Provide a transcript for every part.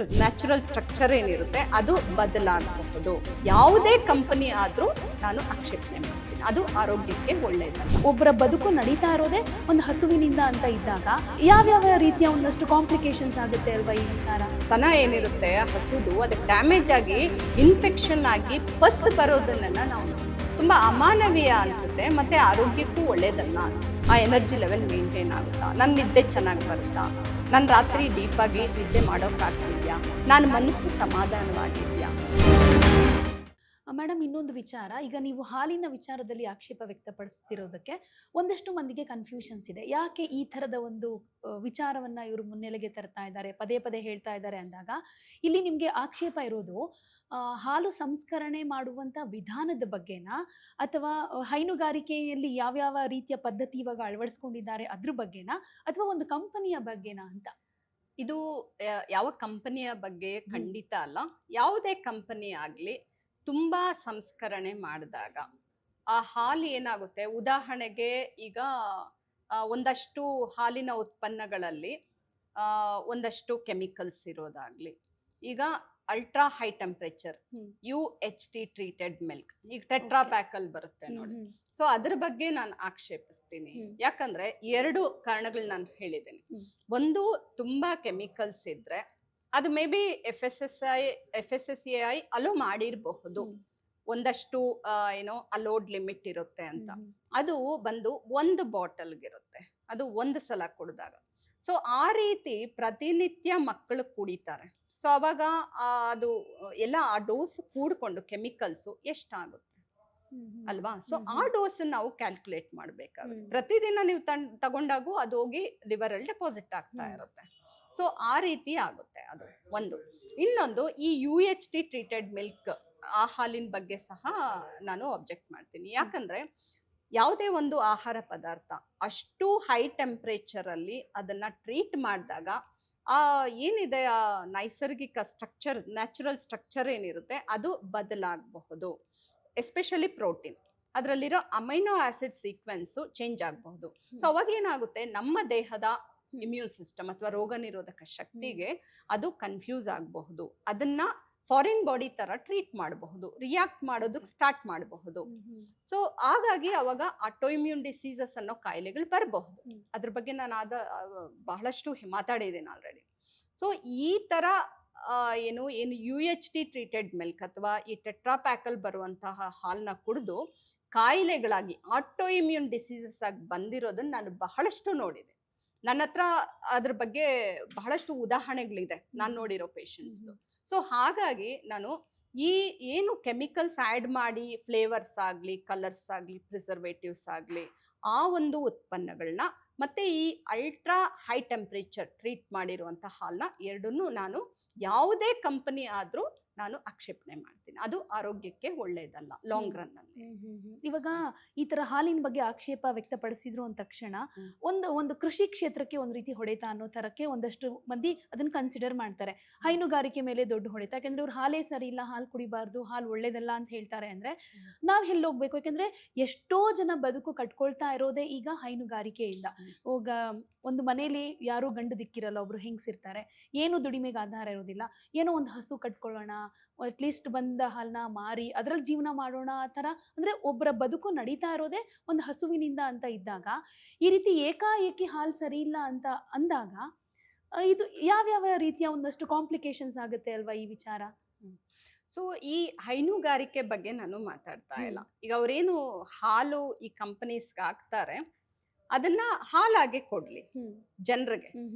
Natural structure ಏನಿರುತ್ತೆ ಅದು ಬದಲಾಗಬಹುದು. ಯಾವುದೇ ಕಂಪನಿ ಆದ್ರೂ ನಾನು ಆಕ್ಷೇಪಣೆ ಮಾಡ್ತೀನಿ, ಅದು ಆರೋಗ್ಯಕ್ಕೆ ಒಳ್ಳೆಯದಲ್ಲ. ಒಬ್ಬರ ಬದುಕು ನಡೀತಾ ಇರೋದೇ ಒಂದು ಹಸುವಿನಿಂದ ಅಂತ ಇದ್ದಾಗ ಯಾವ್ಯಾವ ರೀತಿಯ ಒಂದಷ್ಟು ಕಾಂಪ್ಲಿಕೇಶನ್ಸ್ ಆಗುತ್ತೆ ಅಲ್ವಾ ಈ ವಿಚಾರ? ತನ ಏನಿರುತ್ತೆ ಹಸುದು, ಅದಕ್ಕೆ ಡ್ಯಾಮೇಜ್ ಆಗಿ ಇನ್ಫೆಕ್ಷನ್ ಆಗಿ ಪಸ್ ಬರೋದನ್ನೆಲ್ಲ ನಾವು ತುಂಬ ಅಮಾನವೀಯ ಅನಿಸುತ್ತೆ, ಮತ್ತು ಆರೋಗ್ಯಕ್ಕೂ ಒಳ್ಳೆಯದಲ್ಲ ಅನಿಸುತ್ತೆ. ಆ ಎನರ್ಜಿ ಲೆವೆಲ್ ಮೇಂಟೈನ್ ಆಗುತ್ತಾ, ನನ್ನ ನಿದ್ದೆ ಚೆನ್ನಾಗಿ ಬರುತ್ತಾ, ನಾನು ರಾತ್ರಿ ಡೀಪಾಗಿ ನಿದ್ದೆ ಮಾಡೋಕ್ಕಾಗ್ತಿದ್ಯಾ, ನಾನು ಮನಸ್ಸು ಸಮಾಧಾನವಾಗಿದೆಯಾ. ಮೇಡಮ್, ಇನ್ನೊಂದು ವಿಚಾರ, ಈಗ ನೀವು ಹಾಲಿನ ವಿಚಾರದಲ್ಲಿ ಆಕ್ಷೇಪ ವ್ಯಕ್ತಪಡಿಸ್ತಿರೋದಕ್ಕೆ ಒಂದಷ್ಟು ಮಂದಿಗೆ ಕನ್ಫ್ಯೂಷನ್ಸ್ ಇದೆ. ಯಾಕೆ ಈ ಥರದ ಒಂದು ವಿಚಾರವನ್ನು ಇವರು ಮುನ್ನೆಲೆಗೆ ತರ್ತಾ ಇದ್ದಾರೆ, ಪದೇ ಪದೇ ಹೇಳ್ತಾ ಇದ್ದಾರೆ ಅಂದಾಗ ಇಲ್ಲಿ ನಿಮಗೆ ಆಕ್ಷೇಪ ಇರೋದು ಹಾಲು ಸಂಸ್ಕರಣೆ ಮಾಡುವಂಥ ವಿಧಾನದ ಬಗ್ಗೆನಾ, ಅಥವಾ ಹೈನುಗಾರಿಕೆಯಲ್ಲಿ ಯಾವ್ಯಾವ ರೀತಿಯ ಪದ್ಧತಿ ಇವಾಗ ಅಳವಡಿಸ್ಕೊಂಡಿದ್ದಾರೆ ಅದ್ರ ಬಗ್ಗೆನಾ, ಅಥವಾ ಒಂದು ಕಂಪನಿಯ ಬಗ್ಗೆನಾ ಅಂತ? ಇದು ಯಾವ ಕಂಪನಿಯ ಬಗ್ಗೆ ಖಂಡಿತ ಅಲ್ಲ. ಯಾವುದೇ ಕಂಪನಿ ಆಗಲಿ ತುಂಬ ಸಂಸ್ಕರಣೆ ಮಾಡಿದಾಗ ಆ ಹಾಲು ಏನಾಗುತ್ತೆ, ಉದಾಹರಣೆಗೆ ಈಗ ಒಂದಷ್ಟು ಹಾಲಿನ ಉತ್ಪನ್ನಗಳಲ್ಲಿ ಒಂದಷ್ಟು ಕೆಮಿಕಲ್ಸ್ ಇರೋದಾಗಲಿ, ಈಗ ultra high temperature UHT treated milk, ಈಗ ಟೆಟ್ರಾ ಪ್ಯಾಕಲ್ಲಿ ಬರುತ್ತೆ ನೋಡಿ. ಸೊ ಅದ್ರ ಬಗ್ಗೆ ನಾನು ಆಕ್ಷೇಪಿಸ್ತೀನಿ. ಯಾಕಂದ್ರೆ 2 ಕಾರಣಗಳು ನಾನು ಹೇಳಿದ್ದೀನಿ. ಒಂದು, ತುಂಬಾ ಕೆಮಿಕಲ್ಸ್ ಇದ್ರೆ ಅದು ಮೇ ಬಿ FSSAI ಅಲೋ ಮಾಡಿರಬಹುದು, ಒಂದಷ್ಟು ಏನೋ ಅಲೋಡ್ ಲಿಮಿಟ್ ಇರುತ್ತೆ ಅಂತ. ಅದು ಬಂದು 1 ಬಾಟಲ್ಗಿರುತ್ತೆ, ಅದು 1 ಸಲ ಕುಡಿದಾಗ. ಸೊ ಆ ರೀತಿ ಪ್ರತಿನಿತ್ಯ ಮಕ್ಕಳು ಕುಡಿತಾರೆ. ಸೊ ಅವಾಗ ಅದು ಎಲ್ಲ ಆ ಡೋಸ್ ಕೂಡ್ಕೊಂಡು ಕೆಮಿಕಲ್ಸು ಎಷ್ಟಾಗುತ್ತೆ ಅಲ್ವಾ? ಸೊ ಆ ಡೋಸ್ ನಾವು ಕ್ಯಾಲ್ಕುಲೇಟ್ ಮಾಡಬೇಕಾಗುತ್ತೆ. ಪ್ರತಿದಿನ ನೀವು ತಗೊಂಡಾಗೂ ಅದು ಹೋಗಿ ಲಿವರ್ ಅಲ್ಲಿ ಡೆಪಾಸಿಟ್ ಆಗ್ತಾ ಇರುತ್ತೆ. ಸೊ ಆ ರೀತಿ ಆಗುತ್ತೆ ಅದು ಒಂದು. ಇನ್ನೊಂದು, ಈ UHT ಟ್ರೀಟೆಡ್ ಮಿಲ್ಕ್ ಆ ಹಾಲಿನ ಬಗ್ಗೆ ಸಹ ನಾನು ಅಬ್ಜೆಕ್ಟ್ ಮಾಡ್ತೀನಿ. ಯಾಕಂದ್ರೆ ಯಾವುದೇ ಒಂದು ಆಹಾರ ಪದಾರ್ಥ ಅಷ್ಟು ಹೈ ಟೆಂಪ್ರೇಚರ್ ಅಲ್ಲಿ ಅದನ್ನ ಟ್ರೀಟ್ ಮಾಡಿದಾಗ ಏನಿದೆ ಆ ನೈಸರ್ಗಿಕ ಸ್ಟ್ರಕ್ಚರ್, ನ್ಯಾಚುರಲ್ ಸ್ಟ್ರಕ್ಚರ್ ಏನಿರುತ್ತೆ ಅದು ಬದಲಾಗಬಹುದು. ಎಸ್ಪೆಷಲಿ ಪ್ರೋಟೀನ್, ಅದರಲ್ಲಿರೋ ಅಮೈನೋ ಆಸಿಡ್ ಸೀಕ್ವೆನ್ಸು ಚೇಂಜ್ ಆಗಬಹುದು. ಸೊ ಅವಾಗ ಏನಾಗುತ್ತೆ, ನಮ್ಮ ದೇಹದ ಇಮ್ಯೂನ್ ಸಿಸ್ಟಮ್ ಅಥವಾ ರೋಗ ನಿರೋಧಕ ಶಕ್ತಿಗೆ ಅದು ಕನ್ಫ್ಯೂಸ್ ಆಗಬಹುದು. ಅದನ್ನ ಫಾರಿನ್ ಬಾಡಿ ತರ ಟ್ರೀಟ್ ಮಾಡಬಹುದು, ರಿಯಾಕ್ಟ್ ಮಾಡೋದಕ್ಕೆ ಸ್ಟಾರ್ಟ್ ಮಾಡಬಹುದು. ಸೊ ಹಾಗಾಗಿ ಅವಾಗ ಆಟೋಇಮ್ಯೂನ್ ಡಿಸೀಸಸ್ ಅನ್ನೋ ಕಾಯಿಲೆಗಳು ಬರಬಹುದು. ಅದ್ರ ಬಗ್ಗೆ ನಾನು ಬಹಳಷ್ಟು ಮಾತಾಡಿದ್ದೀನಿ ಆಲ್ರೆಡಿ. ಸೊ ಈ ತರ ಏನು UHT ಟ್ರೀಟೆಡ್ ಮಿಲ್ಕ್ ಅಥವಾ ಈ ಟೆಟ್ರಾ ಪ್ಯಾಕಲ್ ಬರುವಂತಹ ಹಾಲನ್ನ ಕುಡಿದು ಕಾಯಿಲೆಗಳಾಗಿ ಆಟೋಇಮ್ಯೂನ್ ಡಿಸೀಸಸ್ ಆಗಿ ಬಂದಿರೋದನ್ನ ನಾನು ಬಹಳಷ್ಟು ನೋಡಿದೆ. ನನ್ನ ಹತ್ರ ಅದ್ರ ಬಗ್ಗೆ ಬಹಳಷ್ಟು ಉದಾಹರಣೆಗಳಿದೆ ನಾನು ನೋಡಿರೋ ಪೇಷಂಟ್ಸ್ದು. ಸೊ ಹಾಗಾಗಿ ನಾನು ಈ ಏನು ಕೆಮಿಕಲ್ಸ್ ಆ್ಯಡ್ ಮಾಡಿ ಫ್ಲೇವರ್ಸ್ ಆಗಲಿ, ಕಲರ್ಸ್ ಆಗಲಿ, ಪ್ರಿಸರ್ವೇಟಿವ್ಸ್ ಆಗಲಿ, ಆ ಒಂದು ಉತ್ಪನ್ನಗಳನ್ನ ಮತ್ತೆ ಈ ಅಲ್ಟ್ರಾ ಹೈ ಟೆಂಪ್ರೇಚರ್ ಟ್ರೀಟ್ ಮಾಡಿರುವಂಥ ಹಾಲನ್ನ ಎರಡನ್ನೂ ನಾನು ಯಾವುದೇ ಕಂಪನಿ ಆದರೂ ನಾನು ಆಕ್ಷೇಪಣೆ ಮಾಡ್ತೀನಿ. ಅದು ಆರೋಗ್ಯಕ್ಕೆ ಒಳ್ಳೆಯದಲ್ಲ ಲಾಂಗ್ ರನ್ ಅಲ್ಲಿ. ಇವಾಗ ಈ ತರ ಹಾಲಿನ ಬಗ್ಗೆ ಆಕ್ಷೇಪ ವ್ಯಕ್ತಪಡಿಸಿದ್ರು ಅಂದ ತಕ್ಷಣ ಒಂದು ಕೃಷಿ ಕ್ಷೇತ್ರಕ್ಕೆ ಒಂದು ರೀತಿ ಹೊಡೆತ ಅನ್ನೋ ತರಕ್ಕೆ ಒಂದಷ್ಟು ಮಂದಿ ಅದನ್ನ ಕನ್ಸಿಡರ್ ಮಾಡ್ತಾರೆ. ಹೈನುಗಾರಿಕೆ ಮೇಲೆ ದೊಡ್ಡ ಹೊಡೆತ, ಯಾಕಂದ್ರೆ ಅವ್ರು ಹಾಲೇ ಸರಿ ಇಲ್ಲ, ಹಾಲು ಕುಡಿಬಾರ್ದು, ಹಾಲು ಒಳ್ಳೇದಲ್ಲ ಅಂತ ಹೇಳ್ತಾರೆ. ಅಂದ್ರೆ ನಾವ್ ಎಲ್ಲಿ ಹೋಗ್ಬೇಕು? ಯಾಕಂದ್ರೆ ಎಷ್ಟೋ ಜನ ಬದುಕು ಕಟ್ಕೊಳ್ತಾ ಇರೋದೇ ಈಗ ಹೈನುಗಾರಿಕೆಯಿಂದ. ಹೋಗ ಒಂದು ಮನೇಲಿ ಯಾರು ಗಂಡು ದಿಕ್ಕಿರಲ್ಲ, ಒಬ್ರು ಹೆಂಗ್ಸಿರ್ತಾರೆ, ಏನು ದುಡಿಮೆಗೆ ಆಧಾರ ಇರೋದಿಲ್ಲ, ಏನೋ ಒಂದು ಹಸು ಕಟ್ಕೊಳ್ಳೋಣ, ಅಟ್ಲೀಸ್ಟ್ ಬಂದ ಹಾಲನ್ನ ಮಾರಿ ಅದ್ರಲ್ಲಿ ಜೀವನ ಮಾಡೋಣ ಆ ಥರ. ಅಂದರೆ ಒಬ್ಬರ ಬದುಕು ನಡೀತಾ ಇರೋದೇ ಒಂದು ಹಸುವಿನಿಂದ ಅಂತ ಇದ್ದಾಗ ಈ ರೀತಿ ಏಕಾಏಕಿ ಹಾಲು ಸರಿ ಇಲ್ಲ ಅಂತ ಅಂದಾಗ ಇದು ಯಾವ್ಯಾವ ರೀತಿಯ ಒಂದಷ್ಟು ಕಾಂಪ್ಲಿಕೇಶನ್ಸ್ ಆಗುತ್ತೆ ಅಲ್ವಾ ಈ ವಿಚಾರ? ಸೊ ಈ ಹೈನುಗಾರಿಕೆ ಬಗ್ಗೆ ನಾನು ಮಾತಾಡ್ತಾ ಇಲ್ಲ. ಈಗ ಅವ್ರೇನು ಹಾಲು ಈ ಕಂಪನೀಸ್ಗೆ ಹಾಕ್ತಾರೆ ಅದನ್ನ ಹಾಲಾಗೆ ಕೊಡ್ಲಿ ಜನರಿಗೆ,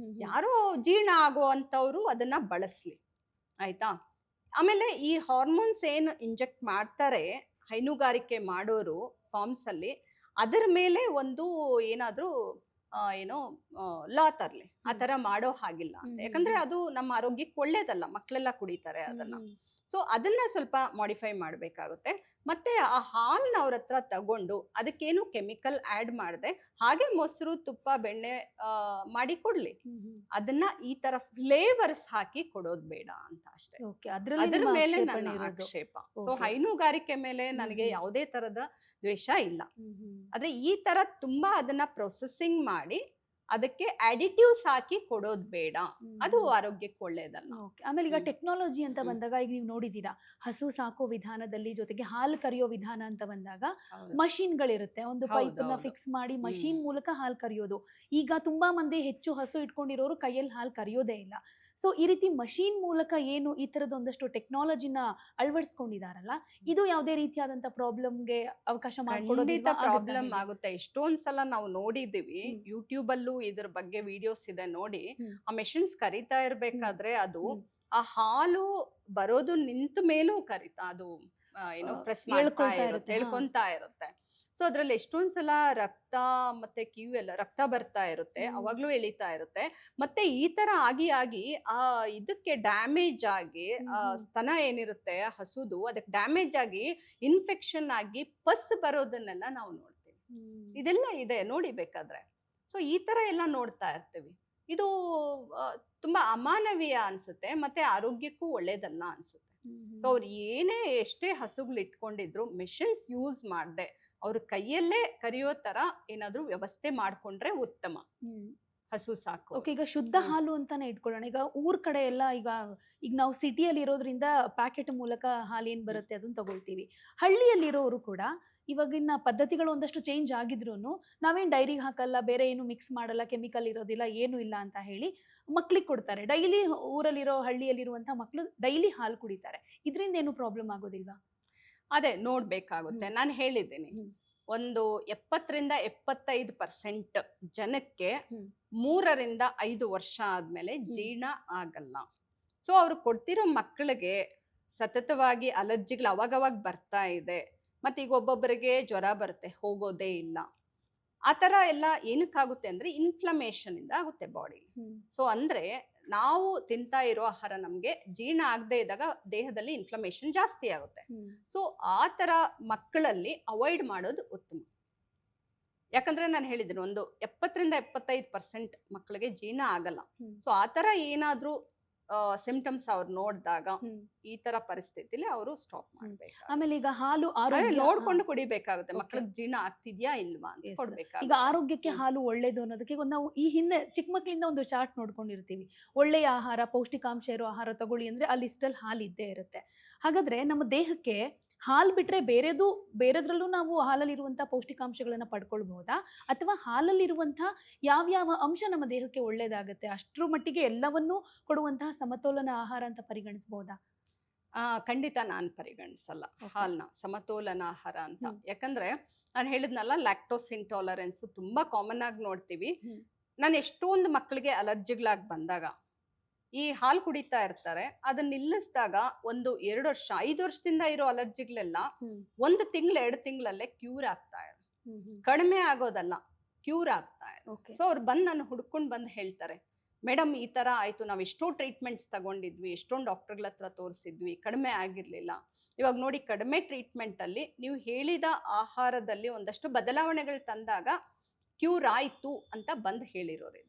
ಯಾರೋ ಜೀರ್ಣ ಆಗೋ ಅಂಥವ್ರು ಅದನ್ನ ಬಳಸ್ಲಿ, ಆಯ್ತಾ? ಆಮೇಲೆ ಈ ಹಾರ್ಮೋನ್ಸ್ ಏನು ಇಂಜೆಕ್ಟ್ ಮಾಡ್ತಾರೆ ಹೈನುಗಾರಿಕೆ ಮಾಡೋರು ಫಾರ್ಮ್ಸ್ ಅಲ್ಲಿ, ಅದರ ಮೇಲೆ ಒಂದು ಏನಾದರೂ ಏನೋ ಲಾ ತರಲಿ, ಆ ಥರ ಮಾಡೋ ಹಾಗಿಲ್ಲ ಅಂತ. ಯಾಕಂದ್ರೆ ಅದು ನಮ್ಮ ಆರೋಗ್ಯಕ್ಕೆ ಒಳ್ಳೇದಲ್ಲ, ಮಕ್ಕಳೆಲ್ಲ ಕುಡಿತಾರೆ ಅದನ್ನ. ಸೊ ಅದನ್ನ ಸ್ವಲ್ಪ ಮಾಡಿಫೈ ಮಾಡಬೇಕಾಗುತ್ತೆ. ಮತ್ತೆ ಆ ಹಾಲನ್ನ ಅವ್ರ ಹತ್ರ ತಗೊಂಡು ಅದಕ್ಕೇನು ಕೆಮಿಕಲ್ ಆ್ಯಡ್ ಮಾಡದೆ ಹಾಗೆ ಮೊಸರು, ತುಪ್ಪ, ಬೆಣ್ಣೆ ಮಾಡಿ ಕೊಡ್ಲಿ. ಅದನ್ನ ಈ ತರ ಫ್ಲೇವರ್ಸ್ ಹಾಕಿ ಕೊಡೋದು ಬೇಡ ಅಂತ ಅಷ್ಟೇ. ಅದ್ರ ಮೇಲೆ ನನ್ನ ಆಕ್ಷೇಪ. ಸೊ ಹೈನುಗಾರಿಕೆ ಮೇಲೆ ನನಗೆ ಯಾವುದೇ ತರದ ದ್ವೇಷ ಇಲ್ಲ. ಆದ್ರೆ ಈ ತರ ತುಂಬಾ ಅದನ್ನ ಪ್ರೊಸೆಸಿಂಗ್ ಮಾಡಿ ಅದಕ್ಕೆ ಅಡಿಟಿವ್ಸ್ ಹಾಕಿ ಕೊಡೋದು ಬೇಡ, ಅದು ಆರೋಗ್ಯಕ್ಕೆ ಒಳ್ಳೇದಲ್ಲ. ಓಕೆ. ಆಮೇಲೆ ಈಗ ಹ್ಮ್. ಟೆಕ್ನಾಲಜಿ ಅಂತ ಹ್ಮ್. ಬಂದಾಗ ಈಗ ನೀವು ನೋಡಿದೀರಾ, ಹಸು ಸಾಕೋ ವಿಧಾನದಲ್ಲಿ ಜೊತೆಗೆ ಹಾಲು ಕರೆಯೋ ವಿಧಾನ ಅಂತ ಬಂದಾಗ ಹೌದು. ಮಷೀನ್ಗಳಿರುತ್ತೆ, ಒಂದು ಹೌದು, ಪೈಪನ್ನ ಹೌದು. ಫಿಕ್ಸ್ ಮಾಡಿ ಹ್ಮ್. ಮಷೀನ್ ಮೂಲಕ ಹಾಲು ಕರೆಯೋದು. ಈಗ ತುಂಬಾ ಮಂದಿ ಹೆಚ್ಚು ಹಸು ಇಟ್ಕೊಂಡಿರೋರು ಕೈಯಲ್ಲಿ ಹಾಲು ಕರೆಯೋದೇ ಇಲ್ಲ. ಸೊ ಈ ರೀತಿ ಮಷೀನ್ ಮೂಲಕ ಏನು ಈ ತರದ ಒಂದಷ್ಟು ಟೆಕ್ನಾಲಜಿನ ಅಳವಡಿಸ್ಕೊಂಡಿದಾರಲ್ಲ, ಇದು ಯಾವುದೇ ರೀತಿಯಾದಂತ ಪ್ರಾಬ್ಲಮ್ಗೆ ಅವಕಾಶ ಖಂಡಿತ ಮಾಡ್ಕೊಡೋದಿಲ್ವಾ? ಪ್ರಾಬ್ಲಮ್ ಆಗುತ್ತೆ. ಎಷ್ಟೊಂದ್ ಸಲ ನಾವು ನೋಡಿದೀವಿ, ಹ್ಮ್. ಯೂಟ್ಯೂಬ್ ಅಲ್ಲೂ ಇದ್ರ ಬಗ್ಗೆ ವಿಡಿಯೋಸ್ ಇದೆ ನೋಡಿ. ಹ್ಮ್. ಆ ಮೆಷಿನ್ಸ್ ಕರಿತಾ ಇರ್ಬೇಕಾದ್ರೆ ಅದು ಹ್ಮ್. ಆ ಹಾಲು ಬರೋದು ನಿಂತ ಮೇಲೂ ಕರಿತಾ ಅದು ಏನೋ ಪ್ರೆಸ್ ಮಾಡ್ತಾ ಎಳ್ಕೊಳ್ತಾ ಇರುತ್ತೆ, ಇರುತ್ತೆ, ಹಾ. ಎಳ್ಕೊಂತಾ ಇರುತ್ತೆ. ಸೊ ಅದ್ರಲ್ಲಿ ಎಷ್ಟೊಂದ್ ಸಲ ರಕ್ತ ಮತ್ತೆ ಕಿವಿ ಎಲ್ಲ ರಕ್ತ ಬರ್ತಾ ಇರುತ್ತೆ, ಹ್ಮ್. ಅವಾಗ್ಲೂ ಎಳಿತಾ ಇರುತ್ತೆ. ಮತ್ತೆ ಈ ತರ ಆಗಿ ಆಗಿ ಆ ಇದಕ್ಕೆ ಡ್ಯಾಮೇಜ್ ಆಗಿ ಸ್ತನ ಏನಿರುತ್ತೆ ಹಸುದು, ಅದಕ್ಕೆ ಡ್ಯಾಮೇಜ್ ಆಗಿ ಇನ್ಫೆಕ್ಷನ್ ಆಗಿ ಪಸ್ ಬರೋದನ್ನೆಲ್ಲ ನಾವು ನೋಡ್ತೀವಿ. ಇದೆಲ್ಲ ಇದೆ ನೋಡಿ ಬೇಕಾದ್ರೆ. ಸೊ ಈ ತರ ಎಲ್ಲ ನೋಡ್ತಾ ಇರ್ತೀವಿ. ಇದು ಆ, ತುಂಬಾ ಅಮಾನವೀಯ ಅನ್ಸುತ್ತೆ, ಮತ್ತೆ ಆರೋಗ್ಯಕ್ಕೂ ಒಳ್ಳೇದಲ್ಲ ಅನ್ಸುತ್ತೆ. ಸೊ ಅವ್ರು ಏನೇ ಎಷ್ಟೇ ಹಸುಗಳು ಇಟ್ಕೊಂಡಿದ್ರು ಮೆಷಿನ್ಸ್ ಯೂಸ್ ಮಾಡದೆ ಅವ್ರ ಕೈಯಲ್ಲೇ ಕರಿಯೋ ತರ ಏನಾದ್ರೂ ವ್ಯವಸ್ಥೆ ಮಾಡ್ಕೊಂಡ್ರೆ ಉತ್ತಮ ಹಸು ಸಾಕು. ಓಕೆ. ಈಗ ಶುದ್ಧ ಹಾಲು ಅಂತಾನೆ ಇಟ್ಕೊಳ್ಳೋಣ. ಈಗ ಊರ್ ಕಡೆ ಎಲ್ಲ ಈಗ ಈಗ ನಾವು ಸಿಟಿಯಲ್ಲಿ ಇರೋದ್ರಿಂದ ಪ್ಯಾಕೆಟ್ ಮೂಲಕ ಹಾಲು ಏನ್ ಬರುತ್ತೆ ಅದನ್ನ ತಗೊಳ್ತೀವಿ. ಹಳ್ಳಿಯಲ್ಲಿರೋರು ಕೂಡ ಇವಾಗಿನ ಪದ್ಧತಿಗಳು ಒಂದಷ್ಟು ಚೇಂಜ್ ಆಗಿದ್ರು ನಾವೇನ್ ಡೈರಿಗೆ ಹಾಕಲ್ಲ, ಬೇರೆ ಏನು ಮಿಕ್ಸ್ ಮಾಡಲ್ಲ, ಕೆಮಿಕಲ್ ಇರೋದಿಲ್ಲ, ಏನು ಇಲ್ಲ ಅಂತ ಹೇಳಿ ಮಕ್ಳಿಗೆ ಕೊಡ್ತಾರೆ. ಡೈಲಿ ಊರಲ್ಲಿರೋ ಹಳ್ಳಿಯಲ್ಲಿರುವಂತ ಮಕ್ಳು ಡೈಲಿ ಹಾಲು ಕುಡಿತಾರೆ. ಇದರಿಂದ ಏನು ಪ್ರಾಬ್ಲಮ್ ಆಗೋದಿಲ್ವಾ? ಅದೇ ನೋಡ್ಬೇಕಾಗುತ್ತೆ. ನಾನು ಹೇಳಿದ್ದೀನಿ, ಹ್ಮ್. ಒಂದು 70-75% ಜನಕ್ಕೆ ಹ್ಮ್. 3-5 ವರ್ಷ ಆದ್ಮೇಲೆ ಜೀರ್ಣ ಆಗಲ್ಲ. ಸೊ ಅವ್ರು ಕೊಡ್ತಿರೋ ಮಕ್ಕಳಿಗೆ ಸತತವಾಗಿ ಅಲರ್ಜಿಗಳು ಅವಾಗವಾಗ ಬರ್ತಾ ಇದೆ. ಮತ್ತೆ ಈಗ ಒಬ್ಬೊಬ್ಬರಿಗೆ ಜ್ವರ ಬರುತ್ತೆ, ಹೋಗೋದೇ ಇಲ್ಲ. ಆ ಥರ ಎಲ್ಲ ಏನಕ್ಕಾಗುತ್ತೆ ಅಂದ್ರೆ ಇನ್ಫ್ಲಮೇಷನ್ ಇಂದ ಆಗುತ್ತೆ ಬಾಡಿ. ಸೊ ಅಂದ್ರೆ ನಾವು ತಿಂತಾ ಇರೋ ಆಹಾರ ನಮ್ಗೆ ಜೀರ್ಣ ಆಗದೆ ಇದ್ದಾಗ ದೇಹದಲ್ಲಿ ಇನ್ಫ್ಲಮೇಷನ್ ಜಾಸ್ತಿ ಆಗುತ್ತೆ. ಸೊ ಆ ಥರ ಮಕ್ಕಳಲ್ಲಿ ಅವಾಯ್ಡ್ ಮಾಡೋದು ಉತ್ತಮ. ಯಾಕಂದ್ರೆ ನಾನು ಹೇಳಿದ್ದೀನಿ, ಒಂದು 70-75% ಮಕ್ಕಳಿಗೆ ಜೀರ್ಣ ಆಗಲ್ಲ. ಸೊ ಆ ಥರ ಏನಾದ್ರೂ ಸಿಂಪ್ಟಮ್ಸ್ ಅವ್ರು ನೋಡಿದಾಗ ಈ ತರ ಪರಿಸ್ಥಿತಿಲಿ ಅವರು ಸ್ಟಾಪ್ ಮಾಡ್ಬೇಕು. ಆಮೇಲೆ ಈಗ ಹಾಲು ಆರೋಗ್ಯ ನೋಡ್ಕೊಂಡು ಕುಡಿಬೇಕಾಗುತ್ತೆ, ಮಕ್ಕಳಿಗೆ ಜೀರ್ಣ ಆಗ್ತಿದ್ಯಾ ಇಲ್ವಾ ಅಂತ ಕೊಡ್ಬೇಕಾಗುತ್ತೆ. ಈಗ ಆರೋಗ್ಯಕ್ಕೆ ಹಾಲು ಒಳ್ಳೇದು ಅನ್ನೋದಕ್ಕೆ ನಾವು ಈ ಹಿಂದೆ ಚಿಕ್ಕ ಮಕ್ಕಳಿಂದ ಒಂದು ಚಾರ್ಟ್ ನೋಡ್ಕೊಂಡಿರ್ತೀವಿ. ಒಳ್ಳೆಯ ಆಹಾರ, ಪೌಷ್ಟಿಕಾಂಶ ಇರೋ ಆಹಾರ ತಗೊಳ್ಳಿ ಅಂದ್ರೆ ಆ ಲಿಸ್ಟಲ್ಲಿ ಹಾಲು ಇದ್ದೇ ಇರುತ್ತೆ. ಹಾಗಾದ್ರೆ ನಮ್ಮ ದೇಹಕ್ಕೆ ಹಾಲು ಬಿಟ್ರೆ ಬೇರೆದ್ರಲ್ಲೂ ನಾವು ಹಾಲಲ್ಲಿರುವಂತಹ ಪೌಷ್ಟಿಕಾಂಶಗಳನ್ನ ಪಡ್ಕೊಳ್ಬಹುದಾ, ಅಥವಾ ಹಾಲಲ್ಲಿರುವಂತಹ ಯಾವ್ಯಾವ ಅಂಶ ನಮ್ಮ ದೇಹಕ್ಕೆ ಒಳ್ಳೇದಾಗುತ್ತೆ ಅಷ್ಟ್ರ ಮಟ್ಟಿಗೆ ಎಲ್ಲವನ್ನೂ ಕೊಡುವಂತಹ ಸಮತೋಲನ ಆಹಾರ ಅಂತ ಪರಿಗಣಿಸಬಹುದಾ? ಖಂಡಿತ ನಾನು ಪರಿಗಣಿಸಲ್ಲ ಹಾಲ್ನ ಸಮತೋಲನ ಆಹಾರ ಅಂತ. ಯಾಕಂದ್ರೆ ನಾನು ಹೇಳಿದ್ನಲ್ಲ, ಲ್ಯಾಕ್ಟೋಸ್ ಇಂಟಾಲರೆನ್ಸ್ ತುಂಬಾ ಕಾಮನ್ ಆಗಿ ನೋಡ್ತೀವಿ. ನಾನು ಎಷ್ಟೊಂದು ಮಕ್ಕಳಿಗೆ ಅಲರ್ಜಿಗಳಾಗಿ ಬಂದಾಗ ಈ ಹಾಲು ಕುಡಿತಾ ಇರ್ತಾರೆ, ಅದನ್ನ ನಿಲ್ಲಿಸಿದಾಗ 1-2 ವರ್ಷ 5 ವರ್ಷದಿಂದ ಇರೋ ಅಲರ್ಜಿಗಳೆಲ್ಲ 1 ತಿಂಗಳು 2 ತಿಂಗಳಲ್ಲೇ ಕ್ಯೂರ್ ಆಗ್ತಾ ಇದೆ. ಕಡಿಮೆ ಆಗೋದಲ್ಲ, ಕ್ಯೂರ್ ಆಗ್ತಾ ಇದೆ. ಸೊ ಅವ್ರು ಬಂದು ನಾನು ಹುಡ್ಕೊಂಡು ಬಂದು ಹೇಳ್ತಾರೆ, ಮೇಡಮ್ ಈ ತರ ಆಯ್ತು, ನಾವು ಎಷ್ಟೋ ಟ್ರೀಟ್ಮೆಂಟ್ಸ್ ತಗೊಂಡಿದ್ವಿ, ಎಷ್ಟೊಂದು ಡಾಕ್ಟರ್ಗಳ ಹತ್ರ ತೋರಿಸಿದ್ವಿ, ಕಡಿಮೆ ಆಗಿರ್ಲಿಲ್ಲ. ಇವಾಗ ನೋಡಿ, ಕಡಿಮೆ ಟ್ರೀಟ್ಮೆಂಟ್ ಅಲ್ಲಿ ನೀವು ಹೇಳಿದ ಆಹಾರದಲ್ಲಿ ಒಂದಷ್ಟು ಬದಲಾವಣೆಗಳು ತಂದಾಗ ಕ್ಯೂರ್ ಆಯ್ತು ಅಂತ ಬಂದು ಹೇಳಿರೋರು.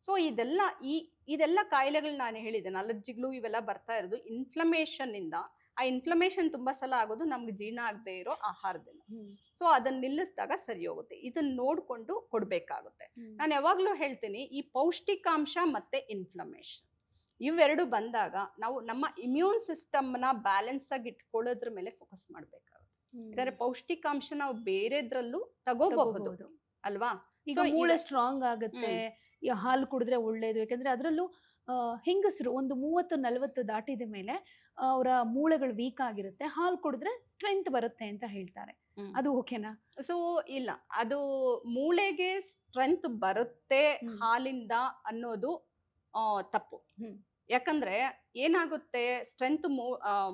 ಸೊ ಇದೆಲ್ಲ ಕಾಯಿಲೆಗಳು ನಾನು ಹೇಳಿದ್ದೇನೆ, ಅಲರ್ಜಿಗಳು ಇವೆಲ್ಲ ಬರ್ತಾ ಇರೋದು ಇನ್ಫ್ಲಮೇಷನ್ ಇಂದ. ಆ ಇನ್ಫ್ಲಮೇಷನ್ ತುಂಬಾ ಸಲ ಆಗೋದು ನಮ್ಗೆ ಜೀರ್ಣ ಆಗದೆ ಇರೋ ಆಹಾರದಿಂದ. ಸೊ ಅದನ್ನ ನಿಲ್ಲಿಸಿದಾಗ ಸರಿ ಹೋಗುತ್ತೆ. ಇದನ್ನ ನೋಡ್ಕೊಂಡು ಕೊಡ್ಬೇಕಾಗುತ್ತೆ. ನಾನು ಯಾವಾಗ್ಲೂ ಹೇಳ್ತೀನಿ, ಈ ಪೌಷ್ಟಿಕಾಂಶ ಮತ್ತೆ ಇನ್ಫ್ಲಮೇಷನ್ ಇವೆರಡು ಬಂದಾಗ ನಾವು ನಮ್ಮ ಇಮ್ಯೂನ್ ಸಿಸ್ಟಮ್ನ ಬ್ಯಾಲೆನ್ಸ್ ಆಗಿ ಇಟ್ಕೊಳ್ಳೋದ್ರ ಮೇಲೆ ಫೋಕಸ್ ಮಾಡ್ಬೇಕಾಗುತ್ತೆ. ಯಾಕಂದ್ರೆ ಪೌಷ್ಟಿಕಾಂಶ ನಾವು ಬೇರೆದ್ರಲ್ಲೂ ತಗೋಬಹುದು ಅಲ್ವಾ? ಈಗ ಮೂಳೆ ಸ್ಟ್ರಾಂಗ್ ಆಗುತ್ತೆ, ಹಾಲು ಕುಡಿದ್ರೆ ಒಳ್ಳೇದು. ಯಾಕಂದ್ರೆ ಅದರಲ್ಲೂ ಹೆಂಗಸರು ಒಂದು 30-40 ದಾಟಿದ ಮೇಲೆ ಅವರ ಮೂಳೆಗಳು ವೀಕ್ ಆಗಿರುತ್ತೆ, ಹಾಲು ಕುಡಿದ್ರೆ ಸ್ಟ್ರೆಂತ್ ಬರುತ್ತೆ ಅಂತ ಹೇಳ್ತಾರೆ. ಅದು ಓಕೆನಾ? ಸೊ ಇಲ್ಲ, ಅದು ಮೂಳೆಗೆ ಸ್ಟ್ರೆಂತ್ ಬರುತ್ತೆ ಹಾಲಿಂದ ಅನ್ನೋದು ತಪ್ಪು. ಯಾಕಂದ್ರೆ ಏನಾಗುತ್ತೆ, ಸ್ಟ್ರೆಂತ್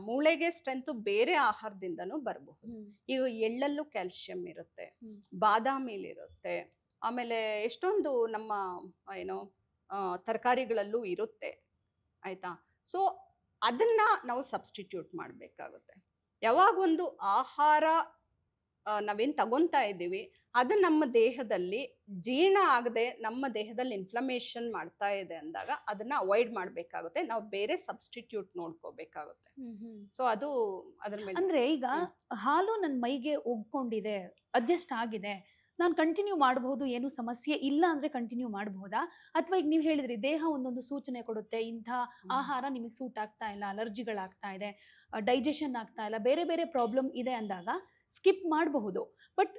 ಮೂಳೆಗೆ ಸ್ಟ್ರೆಂತ್ ಬೇರೆ ಆಹಾರದಿಂದನೂ ಬರಬಹುದು. ಈಗ ಎಳ್ಳಲ್ಲೂ ಕ್ಯಾಲ್ಸಿಯಂ ಇರುತ್ತೆ, ಬಾದಾಮಿಲಿ ಇರುತ್ತೆ, ಆಮೇಲೆ ಎಷ್ಟೊಂದು ನಮ್ಮ ತರಕಾರಿಗಳಲ್ಲೂ ಇರುತ್ತೆ, ಆಯ್ತಾ? ಸೊ ಅದನ್ನ ನಾವು ಸಬ್ಸ್ಟಿಟ್ಯೂಟ್ ಮಾಡಬೇಕಾಗುತ್ತೆ. ಯಾವಾಗ ಒಂದು ಆಹಾರ ನಾವೇನು ತಗೊಂತಾ ಇದ್ದೀವಿ ಅದು ನಮ್ಮ ದೇಹದಲ್ಲಿ ಜೀರ್ಣ ಆಗದೆ ನಮ್ಮ ದೇಹದಲ್ಲಿ ಇನ್ಫ್ಲಮೇಷನ್ ಮಾಡ್ತಾ ಇದೆ ಅಂದಾಗ ಅದನ್ನ ಅವಾಯ್ಡ್ ಮಾಡಬೇಕಾಗುತ್ತೆ. ನಾವು ಬೇರೆ ಸಬ್ಸ್ಟಿಟ್ಯೂಟ್ ನೋಡ್ಕೋಬೇಕಾಗುತ್ತೆ. ಸೊ ಅದು ಅದ್ರ ಮೇಲೆ ಅಂದ್ರೆ ಈಗ ಹಾಲು ನನ್ನ ಮೈಗೆ ಒಗ್ಕೊಂಡಿದೆ, ಅಡ್ಜಸ್ಟ್ ಆಗಿದೆ, ನಾನು ಕಂಟಿನ್ಯೂ ಮಾಡಬಹುದು, ಏನು ಸಮಸ್ಯೆ ಇಲ್ಲ ಅಂದ್ರೆ ಕಂಟಿನ್ಯೂ ಮಾಡಬಹುದಾ? ಅಥವಾ ಈಗ ನೀವು ಹೇಳಿದ್ರಿ ದೇಹ ಒಂದೊಂದು ಸೂಚನೆ ಕೊಡುತ್ತೆ, ಇಂಥ ಆಹಾರ ನಿಮಗೆ ಸೂಟ್ ಆಗ್ತಾ ಇಲ್ಲ, ಅಲರ್ಜಿಗಳಾಗ್ತಾ ಇದೆ, ಡೈಜೆಷನ್ ಆಗ್ತಾ ಇಲ್ಲ, ಬೇರೆ ಬೇರೆ ಪ್ರಾಬ್ಲಮ್ ಇದೆ ಅಂದಾಗ ಸ್ಕಿಪ್ ಮಾಡಬಹುದು. ಬಟ್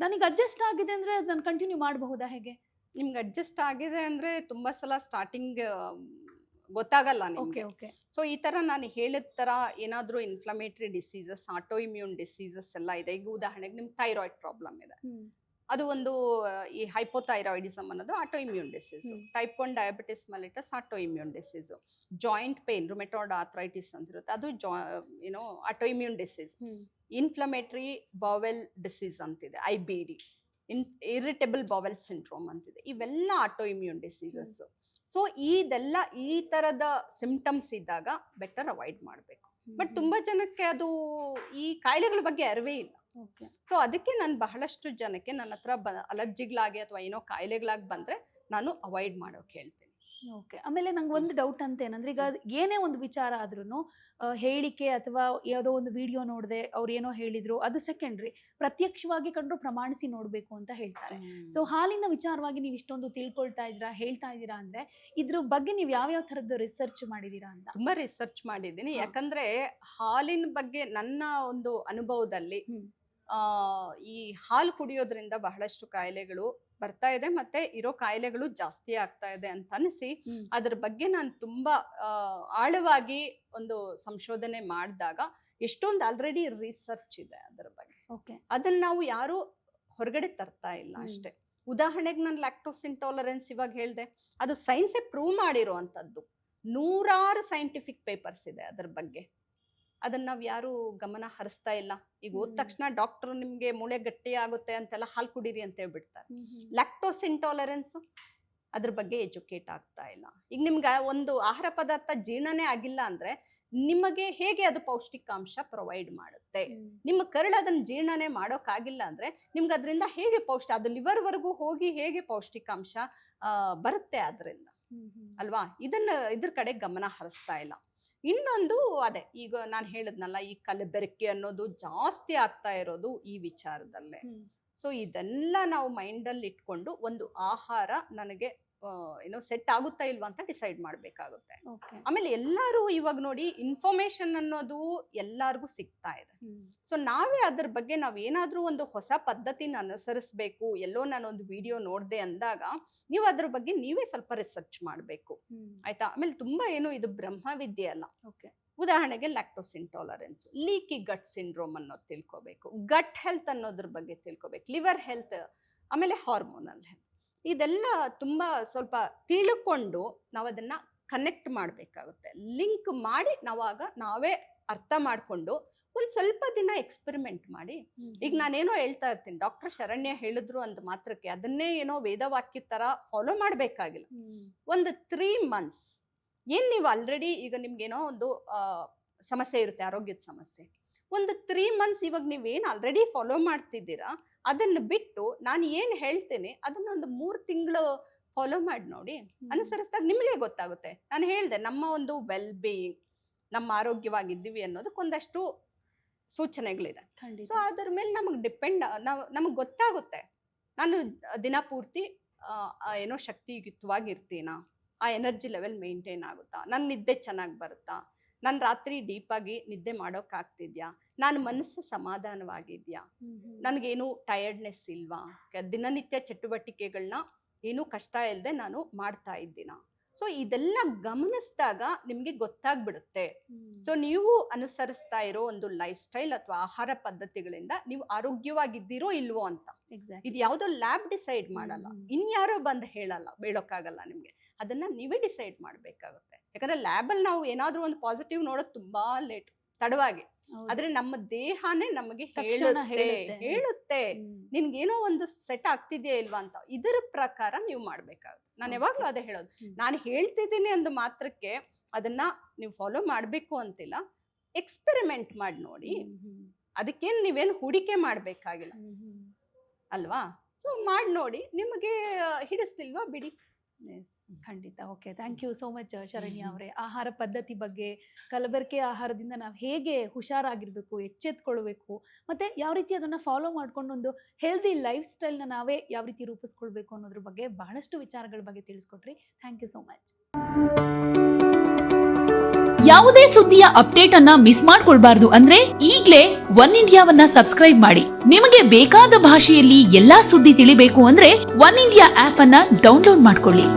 ನನಗೆ ಅಡ್ಜಸ್ಟ್ ಆಗಿದೆ ಅಂದ್ರೆ ನಾನು ಕಂಟಿನ್ಯೂ ಮಾಡಬಹುದಾ, ಹೇಗೆ? ನಿಮ್ಗೆ ಅಡ್ಜಸ್ಟ್ ಆಗಿದೆ ಅಂದ್ರೆ ತುಂಬಾ ಸಲ ಸ್ಟಾರ್ಟಿಂಗ್ ಗೊತ್ತಾಗಲ್ಲ ಓಕೆ ನಿಮ್ಗೆ. ಓಕೆ. ಸೊ ಈ ತರ ನಾನು ಹೇಳಿದ ತರ ಏನಾದ್ರೂ inflammatory diseases, auto immune diseases ಎಲ್ಲ ಇದೆ. ಈಗ ಉದಾಹರಣೆಗೆ ನಿಮ್ಗೆ ಥೈರಾಯ್ಡ್ ಪ್ರಾಬ್ಲಮ್ ಇದೆ, ಅದು ಒಂದು ಈ ಹೈಪೋಥೈರಾಯ್ಡಿಸಮ್ ಅನ್ನೋದು auto immune disease. Type 1 diabetes mellitus auto immune disease. Joint pain, rheumatoid arthritis ಅಂತಿರುತ್ತೆ, ಅದು ಏನೋ auto immune disease. Inflammatory bowel disease ಅಂತಿದೆ, IBD. ಇರಿಟೇಬಲ್ ಬಾವೆಲ್ ಸಿಂಡ್ರೋಮ್ ಅಂತಿದೆ. ಇವೆಲ್ಲ ಆಟೋ ಇಮ್ಯೂನ್ ಡಿಸೀಸಸ್. ಸೊ ಇದೆಲ್ಲ ಈ ತರದ ಸಿಂಪ್ಟಮ್ಸ್ ಇದ್ದಾಗ ಬೆಟರ್ ಅವಾಯ್ಡ್ ಮಾಡಬೇಕು. ಬಟ್ ತುಂಬಾ ಜನಕ್ಕೆ ಅದು ಈ ಕಾಯಿಲೆಗಳ ಬಗ್ಗೆ ಅರಿವೇ ಇಲ್ಲ. ಸೊ ಅದಕ್ಕೆ ನಾನು ಬಹಳಷ್ಟು ಜನಕ್ಕೆ ನನ್ನ ಹತ್ರ ಅಲರ್ಜಿಗಳಾಗಿ ಅಥವಾ ಏನೋ ಕಾಯಿಲೆಗಳಾಗಿ ಬಂದ್ರೆ ನಾನು ಅವಾಯ್ಡ್ ಮಾಡೋಕೆ ಹೇಳ್ತೀನಿ. ಓಕೆ. ಆಮೇಲೆ ನಂಗೆ ಒಂದು ಡೌಟ್ ಅಂತ ಏನಂದ್ರೆ, ಈಗ ಏನೇ ಒಂದು ವಿಚಾರ ಆದ್ರೂ ಹೇಳಿಕೆ ಅಥವಾ ಯಾವುದೋ ಒಂದು ವಿಡಿಯೋ ನೋಡಿದೆ ಅವ್ರು ಏನೋ ಹೇಳಿದ್ರು ಅದು ಸೆಕೆಂಡ್ರಿ, ಪ್ರತ್ಯಕ್ಷವಾಗಿ ಕಂಡ್ರು ಪ್ರಮಾಣಿಸಿ ನೋಡ್ಬೇಕು ಅಂತ ಹೇಳ್ತಾರೆ. ಸೊ ಹಾಲಿನ ವಿಚಾರವಾಗಿ ನೀವು ಇಷ್ಟೊಂದು ತಿಳ್ಕೊಳ್ತಾ ಇದ್ದೀರಾ, ಹೇಳ್ತಾ ಇದ್ದೀರಾ ಅಂದ್ರೆ ಇದ್ರ ಬಗ್ಗೆ ನೀವು ಯಾವ್ಯಾವ ಥರದ್ದು ರಿಸರ್ಚ್ ಮಾಡಿದೀರಾ ಅಂತ? ತುಂಬಾ ರಿಸರ್ಚ್ ಮಾಡಿದ್ದೀನಿ. ಯಾಕಂದ್ರೆ ಹಾಲಿನ ಬಗ್ಗೆ ನನ್ನ ಒಂದು ಅನುಭವದಲ್ಲಿ ಈ ಹಾಲು ಕುಡಿಯೋದ್ರಿಂದ ಬಹಳಷ್ಟು ಕಾಯಿಲೆಗಳು ಬರ್ತಾ ಇದೆ, ಮತ್ತೆ ಇರೋ ಕಾಯಿಲೆಗಳು ಜಾಸ್ತಿ ಆಗ್ತಾ ಇದೆ ಅಂತ ಅನಿಸಿ ಅದ್ರ ಬಗ್ಗೆ ನಾನು ತುಂಬಾ ಆಳವಾಗಿ ಒಂದು ಸಂಶೋಧನೆ ಮಾಡಿದಾಗ ಎಷ್ಟೊಂದು ಆಲ್ರೆಡಿ ರಿಸರ್ಚ್ ಇದೆ ಅದರ ಬಗ್ಗೆ. ಅದನ್ನ ನಾವು ಯಾರು ಹೊರಗಡೆ ತರ್ತಾ ಇಲ್ಲ ಅಷ್ಟೇ. ಉದಾಹರಣೆಗೆ ನಾನು ಲ್ಯಾಕ್ಟೋಸ್ ಇಂಟಾಲರೆನ್ಸ್ ಇವಾಗ ಹೇಳಿದೆ, ಅದು ಸೈನ್ಸೇ ಪ್ರೂವ್ ಮಾಡಿರುವಂಥದ್ದು. 100 ಸೈಂಟಿಫಿಕ್ ಪೇಪರ್ಸ್ ಇದೆ ಅದ್ರ ಬಗ್ಗೆ. ಅದನ್ನ ನಾವು ಯಾರು ಗಮನ ಹರಿಸ್ತಾ ಇಲ್ಲ. ಈಗ ಹೋದ ತಕ್ಷಣ ಡಾಕ್ಟರ್ ನಿಮ್ಗೆ ಮೂಳೆ ಗಟ್ಟಿ ಆಗುತ್ತೆ ಅಂತೆಲ್ಲ ಹಾಲು ಕುಡೀರಿ ಅಂತ ಹೇಳ್ಬಿಡ್ತಾರೆ. ಲ್ಯಾಕ್ಟೋಸ್ ಇಂಟಾಲರೆನ್ಸ್ ಅದ್ರ ಬಗ್ಗೆ ಎಜುಕೇಟ್ ಆಗ್ತಾ ಇಲ್ಲ. ಈಗ ನಿಮ್ಗೆ ಒಂದು ಆಹಾರ ಪದಾರ್ಥ ಜೀರ್ಣನೇ ಆಗಿಲ್ಲ ಅಂದ್ರೆ ನಿಮಗೆ ಹೇಗೆ ಅದು ಪೌಷ್ಟಿಕಾಂಶ ಪ್ರೊವೈಡ್ ಮಾಡುತ್ತೆ? ನಿಮ್ಮ ಕರಳು ಅದನ್ನ ಜೀರ್ಣನೆ ಮಾಡೋಕ್ಕಾಗಿಲ್ಲ ಅಂದ್ರೆ ನಿಮ್ಗೆ ಅದರಿಂದ ಹೇಗೆ ಅದು ಲಿವರ್ ವರೆಗೂ ಹೋಗಿ ಹೇಗೆ ಪೌಷ್ಟಿಕಾಂಶ ಬರುತ್ತೆ ಅದರಿಂದ, ಅಲ್ವಾ? ಇದ್ರ ಕಡೆ ಗಮನ ಹರಿಸ್ತಾ ಇಲ್ಲ. ಇನ್ನೊಂದು ಅದೇ ಈಗ ನಾನು ಹೇಳಿದ್ನಲ್ಲ, ಈ ಕಲಬೆರಕೆ ಅನ್ನೋದು ಜಾಸ್ತಿ ಆಗ್ತಾ ಇರೋದು ಈ ವಿಚಾರದಲ್ಲೇ. ಸೊ ಇದೆಲ್ಲ ನಾವು ಮೈಂಡಲ್ಲಿ ಇಟ್ಕೊಂಡು ಒಂದು ಆಹಾರ ನನಗೆ ಏನೋ ಸೆಟ್ ಆಗುತ್ತಾ ಇಲ್ವಾ ಅಂತ ಡಿಸೈಡ್ ಮಾಡಬೇಕಾಗುತ್ತೆ. ಆಮೇಲೆ ಎಲ್ಲರೂ ಇವಾಗ ನೋಡಿ ಇನ್ಫಾರ್ಮೇಶನ್ ಅನ್ನೋದು ಎಲ್ಲರಿಗೂ ಸಿಗ್ತಾ ಇದೆ. ಸೊ ನಾವೇ ಅದ್ರ ಬಗ್ಗೆ ನಾವೇನಾದ್ರೂ ಒಂದು ಹೊಸ ಪದ್ಧತಿನ ಅನುಸರಿಸಬೇಕು. ಎಲ್ಲೋ ನಾನೊಂದು ವಿಡಿಯೋ ನೋಡಿದೆ ಅಂದಾಗ ನೀವು ಅದ್ರ ಬಗ್ಗೆ ನೀವೇ ಸ್ವಲ್ಪ ರಿಸರ್ಚ್ ಮಾಡಬೇಕು, ಆಯ್ತಾ? ಆಮೇಲೆ ತುಂಬಾ ಏನು ಇದು ಬ್ರಹ್ಮವಿದ್ಯೆ ಅಲ್ಲ. ಉದಾಹರಣೆಗೆ ಲ್ಯಾಕ್ಟೋಸ್ ಇಂಟಾಲರೆನ್ಸ್, ಲೀಕಿ ಗಟ್ ಸಿಂಡ್ರೋಮ್ ಅನ್ನೋದು ತಿಳ್ಕೋಬೇಕು, ಗಟ್ ಹೆಲ್ತ್ ಅನ್ನೋದ್ರ ಬಗ್ಗೆ ತಿಳ್ಕೋಬೇಕು, ಲಿವರ್ ಹೆಲ್ತ್, ಆಮೇಲೆ ಹಾರ್ಮೋನಲ್ ಹೆಲ್ತ್. ಇದೆಲ್ಲ ತುಂಬಾ ಸ್ವಲ್ಪ ತಿಳ್ಕೊಂಡು ನಾವು ಅದನ್ನ ಕನೆಕ್ಟ್ ಮಾಡಬೇಕಾಗುತ್ತೆ, ಲಿಂಕ್ ಮಾಡಿ ನಾವೇ ಅರ್ಥ ಮಾಡಿಕೊಂಡು ಒಂದು ಸ್ವಲ್ಪ ದಿನ ಎಕ್ಸ್ಪೆರಿಮೆಂಟ್ ಮಾಡಿ. ಈಗ ನಾನೇನೋ ಹೇಳ್ತಾ ಇರ್ತೀನಿ, ಡಾಕ್ಟರ್ ಶರಣ್ಯ ಹೇಳಿದ್ರು ಅಂದ ಮಾತ್ರಕ್ಕೆ ಅದನ್ನೇ ಏನೋ ವೇದವಾಕ್ಯ ತರ ಫಾಲೋ ಮಾಡಬೇಕಾಗಿಲ್ಲ. ಒಂದು 3 months ಏನ್ ನೀವು ಆಲ್ರೆಡಿ ಈಗ ನಿಮ್ಗೇನೋ ಒಂದು ಸಮಸ್ಯೆ ಇರುತ್ತೆ, ಆರೋಗ್ಯದ ಸಮಸ್ಯೆ, ಒಂದು 3 months ಇವಾಗ ನೀವೇನು ಆಲ್ರೆಡಿ ಫಾಲೋ ಮಾಡ್ತಿದ್ದೀರಾ ಅದನ್ನ ಬಿಟ್ಟು ನಾನು ಏನು ಹೇಳ್ತೇನೆ ಅದನ್ನ ಒಂದು 3 ತಿಂಗಳು ಫಾಲೋ ಮಾಡಿ ನೋಡಿ. ಅನುಸರಿಸಿದಾಗ ನಿಮಗೆ ಗೊತ್ತಾಗುತ್ತೆ. ನಾನು ಹೇಳಿದೆ, ನಮ್ಮ ಒಂದು ವೆಲ್ ಬೀಯಿಂಗ್, ನಮ್ಮ ಆರೋಗ್ಯವಾಗಿದ್ದೀವಿ ಅನ್ನೋದಕ್ಕೊಂದಷ್ಟು ಸೂಚನೆಗಳಿದೆ. ಸೊ ಅದ್ರ ಮೇಲೆ ನಮಗೆ ಡಿಪೆಂಡ್, ನಮಗೆ ಗೊತ್ತಾಗುತ್ತೆ ನಾನು ದಿನ ಪೂರ್ತಿ ಏನೋ ಶಕ್ತಿಯುತವಾಗಿರ್ತೀನಾ, ಆ ಎನರ್ಜಿ ಲೆವೆಲ್ ಮೇಂಟೈನ್ ಆಗುತ್ತಾ, ನನ್ನ ನಿದ್ದೆ ಚೆನ್ನಾಗಿ ಬರುತ್ತಾ, ನಾನು ರಾತ್ರಿ ಡೀಪಾಗಿ ನಿದ್ದೆ ಮಾಡೋಕ್ಕಾಗ್ತಿದ್ಯಾ, ನಾನು ಮನಸ್ಸು ಸಮಾಧಾನವಾಗಿದ್ಯಾ, ನನಗೇನು ಟಯರ್ಡ್ನೆಸ್ ಇಲ್ವಾ, ದಿನನಿತ್ಯ ಚಟುವಟಿಕೆಗಳನ್ನ ಏನೂ ಕಷ್ಟ ಇಲ್ಲದೆ ನಾನು ಮಾಡ್ತಾ ಇದ್ದೀನ. ಸೊ ಇದೆಲ್ಲ ಗಮನಿಸಿದಾಗ ನಿಮಗೆ ಗೊತ್ತಾಗ್ಬಿಡುತ್ತೆ. ಸೊ ನೀವು ಅನುಸರಿಸ್ತಾ ಇರೋ ಒಂದು ಲೈಫ್ ಸ್ಟೈಲ್ ಅಥವಾ ಆಹಾರ ಪದ್ಧತಿಗಳಿಂದ ನೀವು ಆರೋಗ್ಯವಾಗಿದ್ದೀರೋ ಇಲ್ವೋ ಅಂತ. ಇದು ಯಾವುದೋ ಲ್ಯಾಬ್ ಡಿಸೈಡ್ ಮಾಡಲ್ಲ, ಇನ್ಯಾರೋ ಬಂದು ಹೇಳೋಕ್ಕಾಗಲ್ಲ ನಿಮ್ಗೆ. ಅದನ್ನ ನೀವೇ ಡಿಸೈಡ್ ಮಾಡ್ಬೇಕಾಗುತ್ತೆ. ಯಾಕಂದ್ರೆ ಲ್ಯಾಬಲ್ಲಿ ನಾವು ಏನಾದ್ರೂ ಒಂದು ಪಾಸಿಟಿವ್ ನೋಡೋದು ತುಂಬಾ ಲೇಟ್, ತಡವಾಗಿ. ಆದ್ರೆ ನಮ್ಮ ದೇಹನೇ ನಮಗೆ ಹೇಳುತ್ತೆ ನಿನ್ಗೇನೋ ಒಂದು ಸೆಟ್ ಆಗ್ತಿದ್ಯಾ ಇಲ್ವಾ ಅಂತ. ಇದರ ಪ್ರಕಾರ ನೀವು ಮಾಡ್ಬೇಕಾಗುತ್ತೆ. ನಾನು ಯಾವಾಗ್ಲೂ ಅದೇ ಹೇಳೋದು, ನಾನು ಹೇಳ್ತಿದ್ದೀನಿ ಅಂದ ಮಾತ್ರಕ್ಕೆ ಅದನ್ನ ನೀವು ಫಾಲೋ ಮಾಡ್ಬೇಕು ಅಂತಿಲ್ಲ. ಎಕ್ಸ್ಪೆರಿಮೆಂಟ್ ಮಾಡಿ ನೋಡಿ, ಅದಕ್ಕೇನು ನೀವೇನು ಹೂಡಿಕೆ ಮಾಡ್ಬೇಕಾಗಿಲ್ಲ ಅಲ್ವಾ? ಸೊ ಮಾಡಿ ನೋಡಿ, ನಿಮಗೆ ಹಿಡಿಸ್ತಿಲ್ವಾ ಬಿಡಿ. ಖಂಡಿತ. Okay, thank you so much Sharanya ಅವರೇ. ಆಹಾರ ಪದ್ಧತಿ ಬಗ್ಗೆ, ಕಲಬೆರಕೆ ಆಹಾರದಿಂದ ನಾವು ಹೇಗೆ ಹುಷಾರಾಗಿರ್ಬೇಕು, ಎಚ್ಚೆತ್ಕೊಳ್ಬೇಕು, ಮತ್ತೆ ಯಾವ ರೀತಿ ಅದನ್ನ ಫಾಲೋ ಮಾಡ್ಕೊಂಡು ಒಂದು ಹೆಲ್ದಿ ಲೈಫ್ ಸ್ಟೈಲ್ನ ನಾವೇ ಯಾವ ರೀತಿ ರೂಪಿಸ್ಕೊಳ್ಬೇಕು ಅನ್ನೋದ್ರ ಬಗ್ಗೆ ಬಹಳಷ್ಟು ವಿಚಾರಗಳ ಬಗ್ಗೆ ತಿಳಿಸ್ಕೊಟ್ರಿ. Thank you so much. ಯಾವುದೇ ಸುದ್ದಿಯ ಅಪ್ಡೇಟ್ ಅನ್ನ ಮಿಸ್ ಮಾಡ್ಕೊಳ್ಬಾರ್ದು ಅಂದ್ರೆ ಈಗ್ಲೇ ಒನ್ ಇಂಡಿಯಾವನ್ನ ಸಬ್ಸ್ಕ್ರೈಬ್ ಮಾಡಿ. ನಿಮಗೆ ಬೇಕಾದ ಭಾಷೆಯಲ್ಲಿ ಎಲ್ಲಾ ಸುದ್ದಿ ತಿಳಿಬೇಕು ಅಂದ್ರೆ ಒನ್ ಇಂಡಿಯಾ ಆಪ್ ಅನ್ನ ಡೌನ್ಲೋಡ್ ಮಾಡ್ಕೊಳ್ಳಿ.